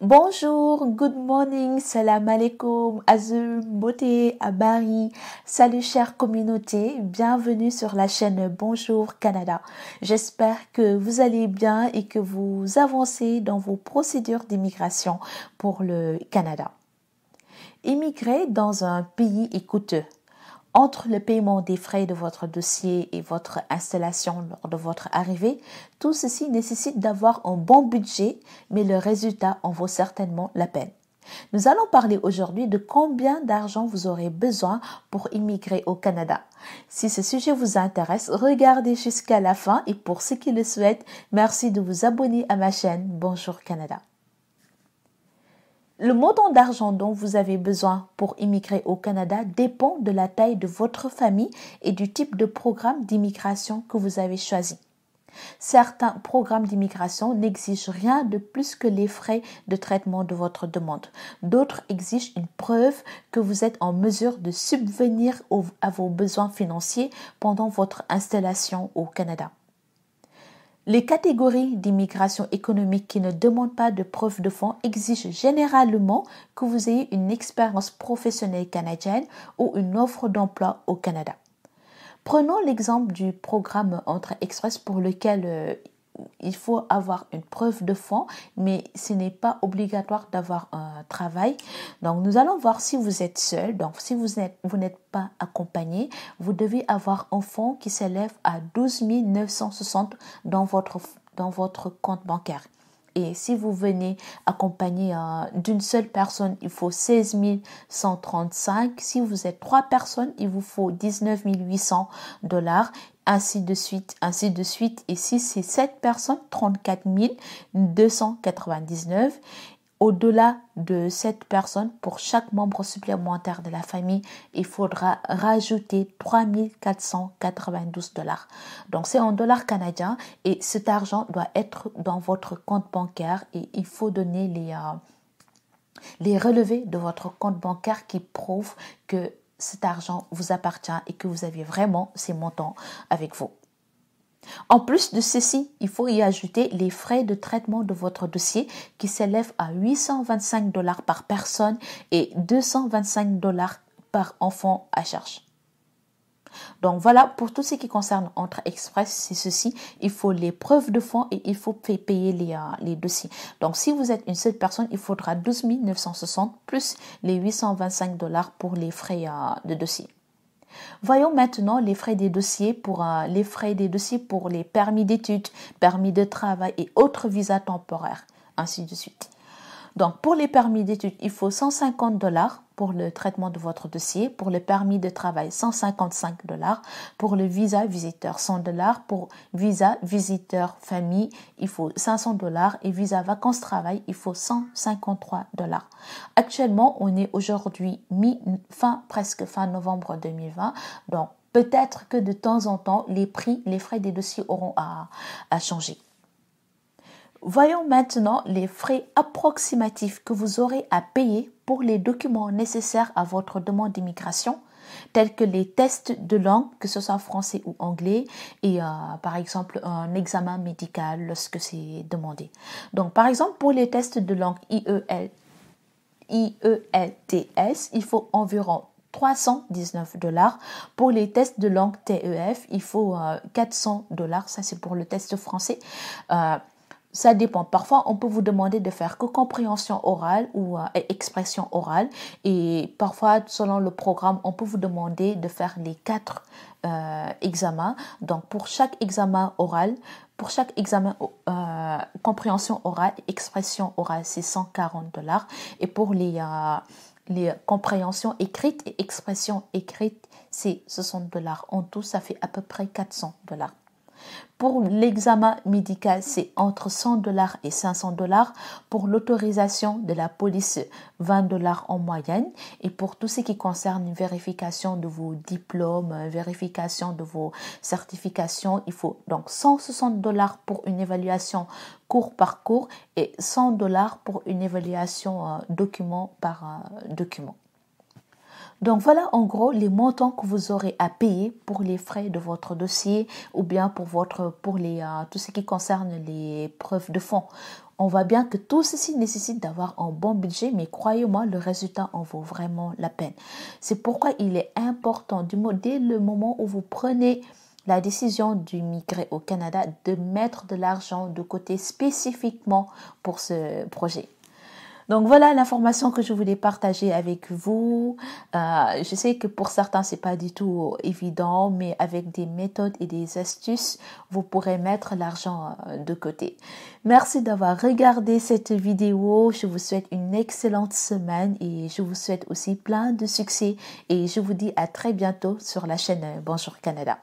Bonjour, good morning, salam alaikum, azul, beauté, abari. Salut chère communauté, bienvenue sur la chaîne Bonjour Canada. J'espère que vous allez bien et que vous avancez dans vos procédures d'immigration pour le Canada. Immigrer dans un pays est coûteux. Entre le paiement des frais de votre dossier et votre installation lors de votre arrivée, tout ceci nécessite d'avoir un bon budget, mais le résultat en vaut certainement la peine. Nous allons parler aujourd'hui de combien d'argent vous aurez besoin pour immigrer au Canada. Si ce sujet vous intéresse, regardez jusqu'à la fin et pour ceux qui le souhaitent, merci de vous abonner à ma chaîne Bonjour Canada. Le montant d'argent dont vous avez besoin pour immigrer au Canada dépend de la taille de votre famille et du type de programme d'immigration que vous avez choisi. Certains programmes d'immigration n'exigent rien de plus que les frais de traitement de votre demande. D'autres exigent une preuve que vous êtes en mesure de subvenir à vos besoins financiers pendant votre installation au Canada. Les catégories d'immigration économique qui ne demandent pas de preuve de fonds exigent généralement que vous ayez une expérience professionnelle canadienne ou une offre d'emploi au Canada. Prenons l'exemple du programme Entrée Express pour lequel il faut avoir une preuve de fonds, mais ce n'est pas obligatoire d'avoir un travail. Donc, nous allons voir si vous êtes seul. Donc, si vous n'êtes pas accompagné, vous devez avoir un fonds qui s'élève à 12 960 dans votre compte bancaire. Et si vous venez accompagné d'une seule personne, il faut 16 135. Si vous êtes 3 personnes, il vous faut 19 800 $, ainsi de suite, ainsi de suite. Et si c'est 7 personnes, 34 299. Au-delà de 7 personnes, pour chaque membre supplémentaire de la famille, il faudra rajouter 3 492 $. Donc, c'est en dollars canadiens et cet argent doit être dans votre compte bancaire et il faut donner les relevés de votre compte bancaire qui prouvent que cet argent vous appartient et que vous avez vraiment ces montants avec vous. En plus de ceci, il faut y ajouter les frais de traitement de votre dossier qui s'élèvent à 825 $ par personne et 225 $ par enfant à charge. Donc voilà, pour tout ce qui concerne Entrée Express, c'est ceci. Il faut les preuves de fonds et il faut payer les dossiers. Donc si vous êtes une seule personne, il faudra 12 960 plus les 825 $ pour les frais de dossier. Voyons maintenant les frais des dossiers pour les permis d'études, permis de travail et autres visas temporaires, ainsi de suite. Donc, pour les permis d'études, il faut 150 $ pour le traitement de votre dossier. Pour le permis de travail, 155 $. Pour le visa visiteur, 100 $. Pour visa visiteur famille, il faut 500 $ et visa vacances-travail, il faut 153 $. Actuellement, on est aujourd'hui presque fin novembre 2020. Donc, peut-être que de temps en temps, les frais des dossiers auront à changer. Voyons maintenant les frais approximatifs que vous aurez à payer pour les documents nécessaires à votre demande d'immigration, tels que les tests de langue, que ce soit français ou anglais, et par exemple un examen médical lorsque c'est demandé. Donc par exemple pour les tests de langue IELTS, il faut environ 319 $. Pour les tests de langue TEF, il faut 400 $. Ça, c'est pour le test français. Ça dépend. Parfois, on peut vous demander de faire que compréhension orale ou expression orale. Et parfois, selon le programme, on peut vous demander de faire les 4 examens. Donc, pour chaque examen oral, compréhension orale et expression orale, c'est 140 $. Et pour les compréhensions écrites et expressions écrites, c'est 60 $. En tout, ça fait à peu près 400 $. Pour l'examen médical, c'est entre 100 $ et 500 $. Pour l'autorisation de la police, 20 $ en moyenne. Et pour tout ce qui concerne une vérification de vos diplômes, vérification de vos certifications, il faut donc 160 $ pour une évaluation cours par cours et 100 $ pour une évaluation document par document. Donc voilà en gros les montants que vous aurez à payer pour les frais de votre dossier ou bien pour tout ce qui concerne les preuves de fonds. On voit bien que tout ceci nécessite d'avoir un bon budget, mais croyez-moi, le résultat en vaut vraiment la peine. C'est pourquoi il est important, dès le moment où vous prenez la décision d'immigrer au Canada, de mettre de l'argent de côté spécifiquement pour ce projet. Donc voilà l'information que je voulais partager avec vous. Je sais que pour certains c'est pas du tout évident, mais avec des méthodes et des astuces, vous pourrez mettre l'argent de côté. Merci d'avoir regardé cette vidéo. Je vous souhaite une excellente semaine et je vous souhaite aussi plein de succès et je vous dis à très bientôt sur la chaîne Bonjour Canada.